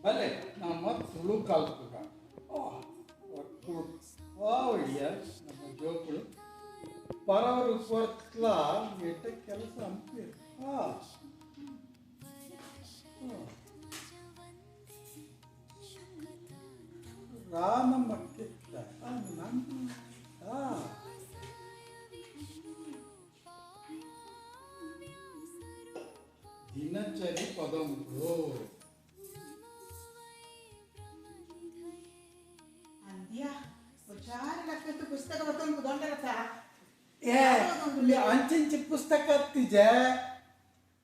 भले ನಮ್ಮ ತುಳು ಕಲ್ಪುಗ ಒಳ್ಳೆಯ ನಮ್ಮ ಜೋಕುಳು ಪರವರು ಕೊರ್ತ್ಲ ಎಟ್ಟ ಕೆಲಸ ಅಂತೀರಿ ರಾಮಮ್ಮ ಕೆತ್ತ ದಿನಚರಿ ಪದములు ಅಂಚಿಂಚಿ ಪುಸ್ತಕ ಹತ್ತಿಜ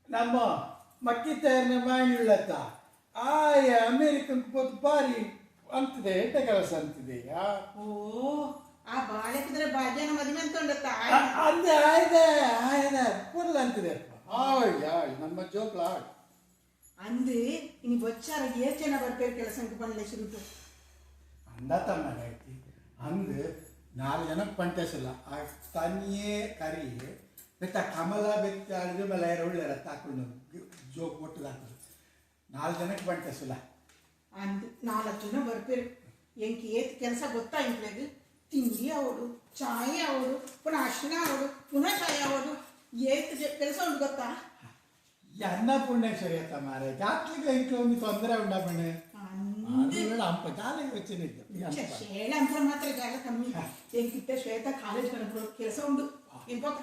ನಮ್ಮ ಮಕ್ಕಿ ತಯಾರಣ ಮಾಡಿಲ್ಲತ್ತ ಆಯ ಅಮೇರಿಕನ್ ಪೋತು ಬಾರಿ ಅಂತಿದೆ ಎಟ್ಟ ಕೆಲಸ ಅಂತಿದೆ ಓ ಆ ಬಾಳೆಕಿದ್ರೆ ಭಾಗ್ಯನ ಮದುವೆ ಅಂತೊಂಡತ್ತ ಅಂದೆ ಆಯ್ದೆ ಆಯ್ದೆ ಪುರ್ಲ ಅಂತಿದೆ ನಮ್ಮ ಜೋಕ್ಲ ಅಂದು ಇನ್ನು ಬೊಚ್ಚಾರ ಏರ್ಚೆನ ಬರ್ಪೇರು ಕೆಲಸಕ್ಕೆ ಬಂದ್ಲೆ ಶುರುತು ಅಂದತಮ್ಮ ಹೇಳ್ತಿ ಅಂದು 4 ಜನಕ್ಕೆ ಪಂಟೇಸಲ್ಲ ಆ ತನಿಯೇ ಕರಿ ಬೆತ್ತ ಕಮಲ ಬೆತ್ತ ಅಳಿದು ಮೇಲೆ ಒಳ್ಳೆ ತಾಕೊಂಡು ಜೋಕ್ ಒಟ್ಟು ಹಾಕೋದು 4 ಜನಕ್ಕೆ ಪಂಟೇಸಲ್ಲ ಅಂದು 4 ಜನ ಬರ್ಪೇರು ಎಂಕಿ ಏತ್ ಕೆಲಸ ಗೊತ್ತಾ ಇಂಟ್ಲಾಗ ತಿಂಡಿ ಅವಡು ಚಾಯ್ ಅವಡು ಪುನಃ ಅರ್ಶಿನ ಅವಡು ಪುನಃ ಚಾಯ್ ಅವಡು ಏತ್ ಕೆಲಸ ಉಂಟು ಗೊತ್ತಾ ಅನ್ನಪೂರ್ಣೇಶ್ವರಿ ಅತ್ತ ಮಾರೆ ಜಾತ್ರೆಗೆ ಇಂట్లో ಒಂದು ತೊಂದರೆ ಉಂಡಾಪಣೆ ಅಂಪ ಜಾಲೆ వచ్చినది ಶೇಳ ಅಂತ ಮಾತ್ರ ಜಾಗ ಕಮ್ಮಿ ಎಂಕಿತ್ತ ಶ್ವೇತ ಕಾಲೇಜ್ ಕೆಲಸ ಉಂಟು ಇಂಪಾರ್ಟ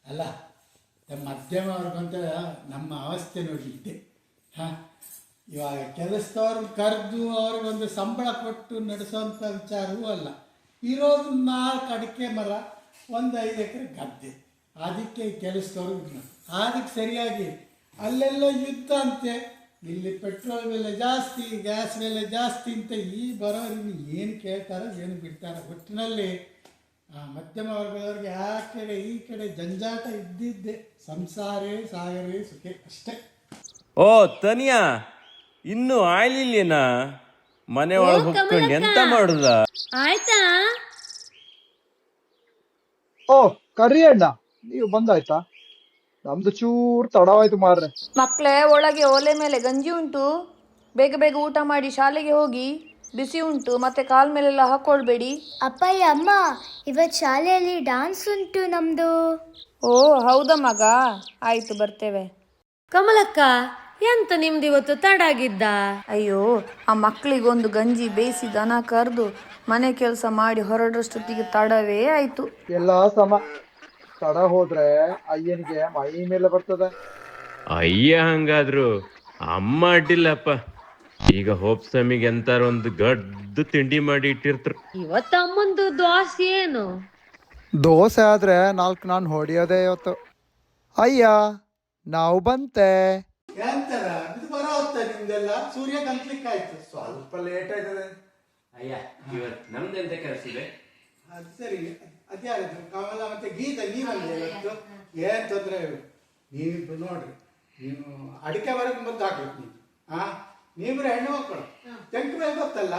ಅಲ್ಲ ಮಧ್ಯಮ ವರ್ಗಂತ ನಮ್ಮ ಅವಸ್ಥೆ ನೋಡಿ ಇದ್ದೆ ಇವಾಗ ಕೆಲಸದವ್ರನ್ನ ಕರೆದು ಅವ್ರಿಗೊಂದು ಸಂಬಳ ಕೊಟ್ಟು ನಡೆಸೋಂಥ ವಿಚಾರವೂ ಅಲ್ಲ ಇರೋದು 4 ಅಡಿಕೆ ಮರ 1 5 ಎಕರೆ ಗದ್ದೆ ಅದಕ್ಕೆ ಕೆಲಸದವ್ರಿಗೆ ಅದಕ್ಕೆ ಸರಿಯಾಗಿ ಅಲ್ಲೆಲ್ಲ ಯುದ್ಧ ಅಂತೆ ಇಲ್ಲಿ ಪೆಟ್ರೋಲ್ ಬೆಲೆ ಜಾಸ್ತಿ ಗ್ಯಾಸ್ ಬೆಲೆ ಜಾಸ್ತಿ ಅಂತ ಈ ಬರೋರಿಗೆ ಏನು ಕೇಳ್ತಾರೋ ಏನು ಬಿಡ್ತಾರೋ ಒಟ್ಟಿನಲ್ಲಿ ಮಧ್ಯಮ ವರ್ಗದವ್ರಿಗೆ ಆ ಕಡೆ ಈ ಕಡೆ ಜಂಜಾಟ ಇದ್ದಿದ್ದೆ ಸಂಸಾರೇ ಸಾಗರೇ ಸುಖೆ ಅಷ್ಟೇ. ಓ ತನಿಯಾ ಇನ್ನು ಆಯ್ಲಿಲ್ಲೇನಾ ಮನೆ ಒಳಗೆ ಹೋಗ್ಕೊಂಡು ಎಂತ ಮಾಡುದ ಆಯ್ತಾ? ಓ ಕರ್ರಿ ಅಣ್ಣ, ನೀವು ಬಂದಾಯ್ತಾ? ನಮ್ದು ಚೂರು ತಡವಾಯ್ತು ಮಾರ್ರೆ. ಮಕ್ಕಳೇ, ಒಳಗೆ ಒಲೆ ಮೇಲೆ ಗಂಜಿ ಉಂಟು, ಬೇಗ ಬೇಗ ಊಟ ಮಾಡಿ ಶಾಲೆಗೆ ಹೋಗಿ. ಬಿಸಿ ಉಂಟು, ಮತ್ತೆ ಕಾಲ್ ಮೇಲೆಲ್ಲ ಹಾಕೊಳ್ಬೇಡಿ. ಅಪ್ಪಯ್ಯ ಅಮ್ಮ, ಇವತ್ತು ಶಾಲೆಯಲ್ಲಿ ಡಾನ್ಸ್ ಉಂಟು ನಮ್ದು. ಓ ಹೌದಾ ಮಗ, ಆಯ್ತು ಬರ್ತೇವೆ. ಕಮಲಕ್ಕ, ಎಂತ ನಿಮ್ದು ಇವತ್ತು ತಡ ಆಗಿದ್ದ? ಅಯ್ಯೋ, ಆ ಮಕ್ಕಳಿಗೊಂದು ಗಂಜಿ ಬೇಯಿಸಿ ದನ ಕರೆದು ಮನೆ ಕೆಲಸ ಮಾಡಿ ಹೊರಡ್ರಷ್ಟೊತ್ತಿಗೆ ತಡವೇ ಆಯ್ತು. ಎಲ್ಲ ಸಮ, ತಡ ಹೋದ್ರೆ ಅಯ್ಯನಿಗೆ ಮೈ ಮೇಲೆ ಬರ್ತದೆ. ಅಯ್ಯ ಹಂಗಾದ್ರು ಅಮ್ಮ ಅಡ್ಡಿಲ್ಲಪ್ಪ. ಈಗ ಹೋಪ್ಸಮಿಗೆ ಎಂತಾರ ಒಂದು ಗಡ್ದು ತಿಂಡಿ ಮಾಡಿ ಇಟ್ಟಿರ್ತಾರೆ. ಇವತ್ತು ಅಮ್ಮಂದು ದೋಸೆ ಏನು? ದೋಸೆ ಆದ್ರೆ 4 ನಾನು ಹೊಡಿಯೋದೇ ಇವತ್ತು. ಅಯ್ಯ ನಾವು ಬಂತೆ. ಎಂತರ ಇದು ಬರೋ ಹೊತ್ತ ನಿಮ್ದೆಲ್ಲ ಸೂರ್ಯ ಕನ್ಕ್ಲಿಕ್ ಆಯ್ತು, ಸ್ವಲ್ಪ ಲೇಟ್ ಆಯ್ತದೆ. ಅಯ್ಯ ಇವತ್ತು ನಮ್ದೆಂತ ಕೆಲಸ ಇದೆ? ಅದು ಸರಿ, ಅದ್ಯಾರಿದ್ರು ಕಮಲ ಮತ್ತೆ ಗೀತಾ ನೀವಲ್ಲ ಇವತ್ತು? ಏನ್ ತೊಂದರೆ ನೀವಿಬ್ರು ನೋಡ್ರಿ, ನೀನು ಅಡಿಕೆ ಬರೋದು ಮದ್ದು ಹಾಕ್ಬೇಕು ನೀವು. ನೀವ್ರೆ ಹೆಣ್ಣು ಮಕ್ಕಳು, ತೆಂಕು ಮೇಲೆ ಗೊತ್ತಲ್ಲ,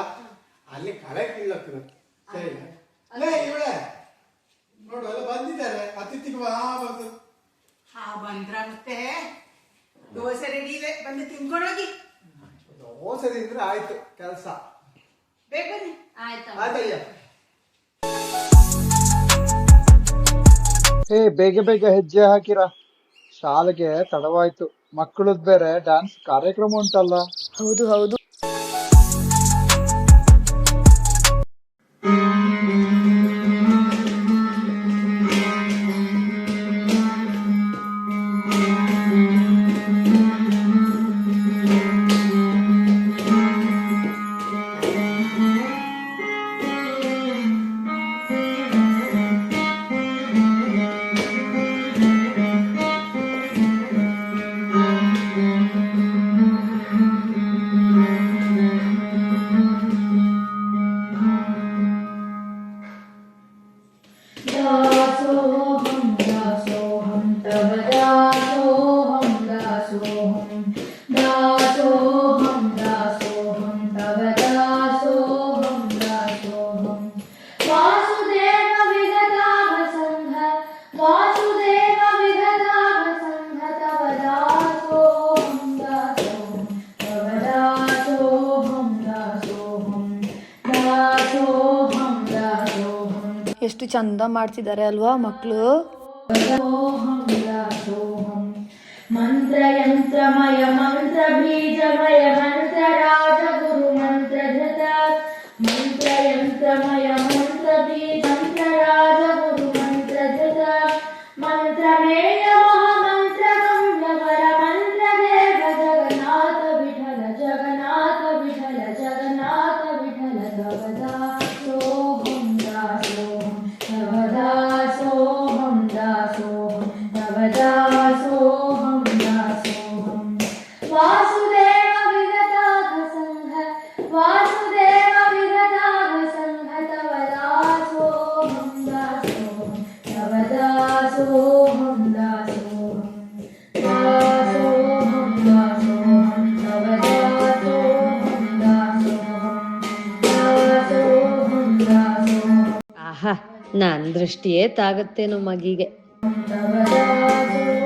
ಅಲ್ಲಿ ಕಳೆ ಕೀಳಕ್ಕಿರುತ್ತೆ. ಸರಿ ಇವಳೆ ನೋಡು, ಎಲ್ಲ ಬಂದಿದ್ದಾರೆ ಅತಿಥಿಗೆ. ಬಂದು ಬಂದ್ರ ಮತ್ತೆ ದೋಸೆ ರೆಡಿ ಇದೆ, ಬಂದು ತಿನ್ಕೊಂಡೋಗಿ. ದೋಸೆ ತಿಂದ್ರೆ ಆಯ್ತು ಕೆಲಸ. ಬೇಗ ಬನ್ನಿ. ಆಯ್ತಯ್ಯ. ಬೇಗ ಬೇಗ ಹೆಜ್ಜೆ ಹಾಕಿರ, ಶಾಲೆಗೆ ತಡವಾಯ್ತು. ಮಕ್ಕಳದ್ ಬೇರೆ ಡ್ಯಾನ್ಸ್ ಕಾರ್ಯಕ್ರಮ ಉಂಟಲ್ಲ. ಹೌದು ಹೌದು. ಎಷ್ಟು ಚಂದ ಮಾಡ್ತಿದ್ದಾರೆ ಅಲ್ವಾ ಮಕ್ಕಳು. ಮಂತ್ರಯಂತ್ರಮಯ ಮಂತ್ರ ಬೀಜಮಯ ಮಂತ್ರ ರಾಜ ಗುರು ಮಂತ್ರ ಧೃತ ಮಂತ್ರಯಂತ್ರಮಯ ಮಂತ್ರ ಬೀಜ ಮಂತ್ರ ರಾಜ ಗುರು ಮಂತ್ರ ಧೃತ ಮಂತ್ರಮೇಯ ಮಹಾಮಂತ್ರ ಗಮ್ಯವರ ಮಂತ್ರ ದೇವ ಜಗನ್ನಾಥ ವಿಠಲ ಜಗನ್ನಾಥ ವಿಠಲ ಜಗನ್ನಾಥ ವಿಠಲ ತವದಾಸೋಹಂ ದಾಸೋಹಂ ತವದಾಸೋಹಂ ದಾಸೋಹಂ ತವದಾಸೋಹಂ ದಾಸೋಹಂ ವಾಸುದೇವ ವಿಗತಾಘ ಸಂಘ ವಾಸುದೇವ ವಿಗತಾಘ ಸಂಘ ತವದಾಸೋಹಂ ದಾಸೋಹಂ ತವದಾಸೋಹಂ ದಾಸೋಹಂ ದಾಸೋಹಂ ದಾಸೋಹಂ ತವದಾಸೋಹಂ ದಾಸೋಹಂ ದಾಸೋಹಂ ದಾಸೋಹಂ ಆಹಾ ನನ್ ದೃಷ್ಟಿಯೇ ತಾಗತ್ತೇನೋ ಮಗಿಗೆ. ತವದಾಸೋಹಂ